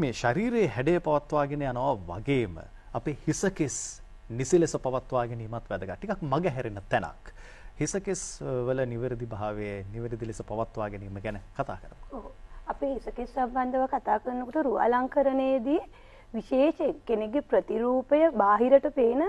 මේ ශරීරයේ හැඩය පවත්වාගෙන යනවා වගේම අපේ හිසකෙස් නිසි ලෙස පවත්වා ගැනීමත් වැදගත්. ටිකක් මග හැරෙන තැනක්. හිසකෙස් වල නිවැරදි භාවය නිවැරදි ලෙස පවත්වා ගැනීම ගැන කතා කරමු. ඔව්. අපේ හිසකෙස් සම්බන්ධව කතා කරනකොට රුව අලංකරණයේදී විශේෂ කෙනෙකුගේ ප්‍රතිරූපය බාහිරට පේන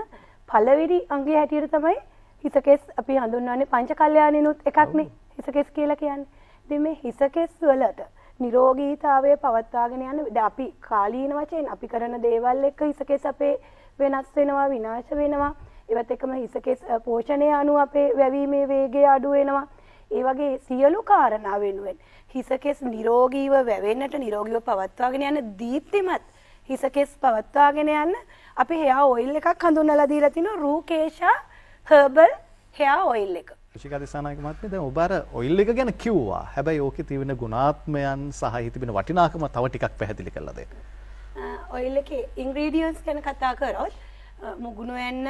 පළවෙනි අංගය හැටියට තමයි හිසකෙස් අපි හඳුන්වන්නේ පංච කල්යාණිනුත් එකක්නේ හිසකෙස් කියලා කියන්නේ. ඉතින් මේ හිසකෙස් වලට නිරෝගීතාවය පවත්වාගෙන යන අපි කාලීන වශයෙන් අපි කරන දේවල් එක්ක හිසකෙස් අපේ වෙනස් වෙනවා විනාශ වෙනවා. ඒවත් එක්කම හිසකෙස් පෝෂණය අනුව අපේ වැවීමේ වේගය අඩු වෙනවා. ඒ වගේ සියලු කාරණා වෙනුවෙන් හිසකෙස් නිරෝගීව වැවෙන්නට නිරෝගීව පවත්වාගෙන යන දීප්තිමත් හිසකෙස් පවත්වාගෙන යන්න අපි hair oil එකක් හඳුන්වලා දීලා තිනවා රූකේෂා herbal hair oil එක. ශිකා දිසානායක මහත්මිය දැන් ඔබ අර ඔයිල් එක ගැන කිව්වා. හැබැයි ඕකේ තිබෙන ගුණාත්මයන් සහ හි තිබෙන වටිනාකම තව ටිකක් පැහැදිලි කරලා දෙන්න. ඔයිල් එකේ ඉන්ග්‍රීඩියන්ට්ස් ගැන කතා කරොත් මුගුණු වෙන්න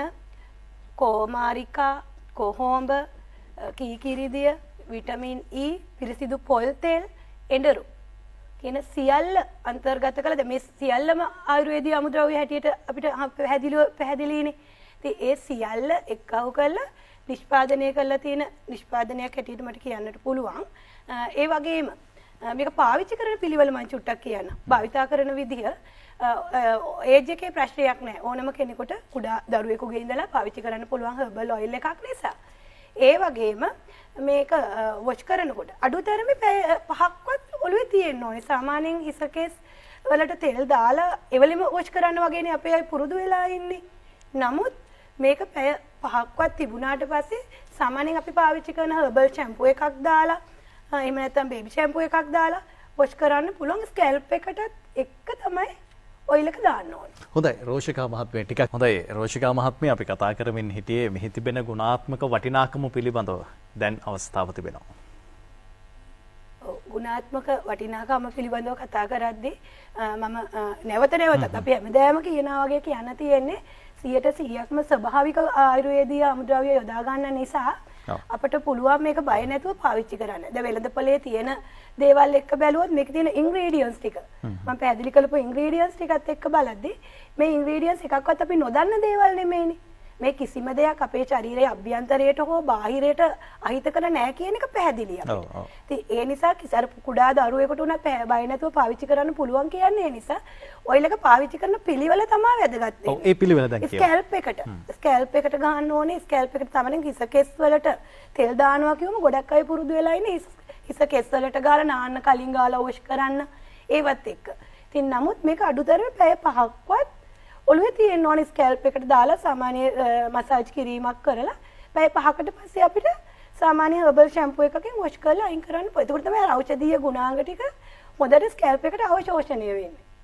කෝමාරිකා කොහොඹ කීකිරිදිය විටමින් E පිරිසිදු පොල් තෙල් එඬරු කියන සියල්ල අන්තර්ගත කළද මේ සියල්ලම ආයුර්වේදීය අමුද්‍රව්‍ය හැටියට අපිට පැහැදිලිනේ. ඉතින් ඒ සියල්ල එක්කව කරලා නිෂ්පාදනය කරලා තියෙන නිෂ්පාදනයක් හැටියට මට කියන්නට පුළුවන්. ඒ වගේම මේක පාවිච්චි කරන පිළිවෙල මම චුට්ටක් කියන්න. භාවිතා කරන විදිහ ඒජ් එකේ ප්‍රශ්නයක් නැහැ. ඕනම කෙනෙකුට කුඩා දරුවෙකුගේ ඉඳලා පාවිච්චි කරන්න පුළුවන් හර්බල් ඔයිල් එකක් නිසා. ඒ වගේම මේක වොෂ් කරනකොට අඩුතරමේ පැය 5ක්වත් ඔළුවේ තියෙන්න ඕනේ. සාමාන්‍යයෙන් හිසකෙස් වලට තෙල් දාලා එවලෙම වොෂ් කරන්න වගේනේ අපේ අය පුරුදු වෙලා ඉන්නේ. නමුත් මේක පැය 5ක්වත් තිබුණාට පස්සේ සාමාන්‍යයෙන් අපි පාවිච්චි කරන හර්බල් ෂැම්පූ එකක් දාලා එහෙම නැත්නම් බේබි ෂැම්පූ එකක් දාලා වොෂ් කරන්න පුළුවන්. ස්කැල්ප් එකටත් එක්ක තමයි ඔයිල් එක දාන්න ඕනේ. හොඳයි රෝෂිකා මහත්මිය ටිකක් හොඳයි රෝෂිකා මහත්මිය අපි කතා කරමින් හිටියේ මෙහි තිබෙන ගුණාත්මක වටිනාකම පිළිබඳව දැන් අවස්ථාව තිබෙනවා. ඔව් ගුණාත්මක වටිනාකම පිළිබඳව කතා කරද්දී මම නැවතත් අපි හැමදාම කියනවා වගේ කියන්න තියෙන්නේ 100%ක්ම ස්වභාවික ආයුර්වේදීය අමුද්‍රව්‍ය යොදා ගන්න නිසා අපිට පුළුවන් මේක බය නැතුව පාවිච්චි කරන්න. දැන් වෙළඳපොලේ තියෙන දේවල් එක්ක බැලුවොත් මේකේ තියෙන ඉන්ග්‍රීඩියන්ට්ස් ටික මම පැහැදිලි කරපු ඉන්ග්‍රීඩියන්ට්ස් ටිකත් එක්ක බලද්දී මේ ඉන්ග්‍රීඩියන්ට්ස් එකක්වත් අපි නොදන්න දේවල් නෙමෙයිනේ. මේ කිසිම දෙයක් අපේ ශරීරයේ අභ්‍යන්තරයට හෝ බාහිරයට අහිතකර නැහැ කියන එක පැහැදිලි අපිට. ඉතින් ඒ නිසා කිසාර කුඩා දරුවෙකුට උනත් බය නැතුව පාවිච්චි කරන්න පුළුවන් කියන්නේ ඒ නිසා ඔයිල් එක පාවිච්චි කරන පිළිවෙල තමයි වැදගත් වෙන්නේ. ඔව් ඒ පිළිවෙල දැන් කියන්න. ස්කැල්ප් එකට ගන්න ඕනේ. ස්කැල්ප් එකට තමයි හිසකෙස් වලට තෙල් දානවා කියවම ගොඩක් අය පුරුදු වෙලා ඉන්නේ හිසකෙස් වලට ගාලා නාන්න කලින් ගාලා වොෂ් කරන්න ඒවත් එක්ක. ඉතින් නමුත් මේක අඩුතරමේ පැය 5ක්වත් ඔළුවේ තියෙන ඕනේ ස්කැල්ප් එකට දාලා සාමාන්‍ය මසාජ් කිරීමක් කරලා පැය 5කට පස්සේ අපිට සාමාන්‍ය හර්බල් ෂැම්පූ එකකින් වොෂ් කරලා අයින් කරන්න පුළුවන්. ඒකට තමයි ඖෂධීය ගුණාංග ටික හොඳට ස්කැල්ප් එකට අවශෝෂණය වෙන්නේ.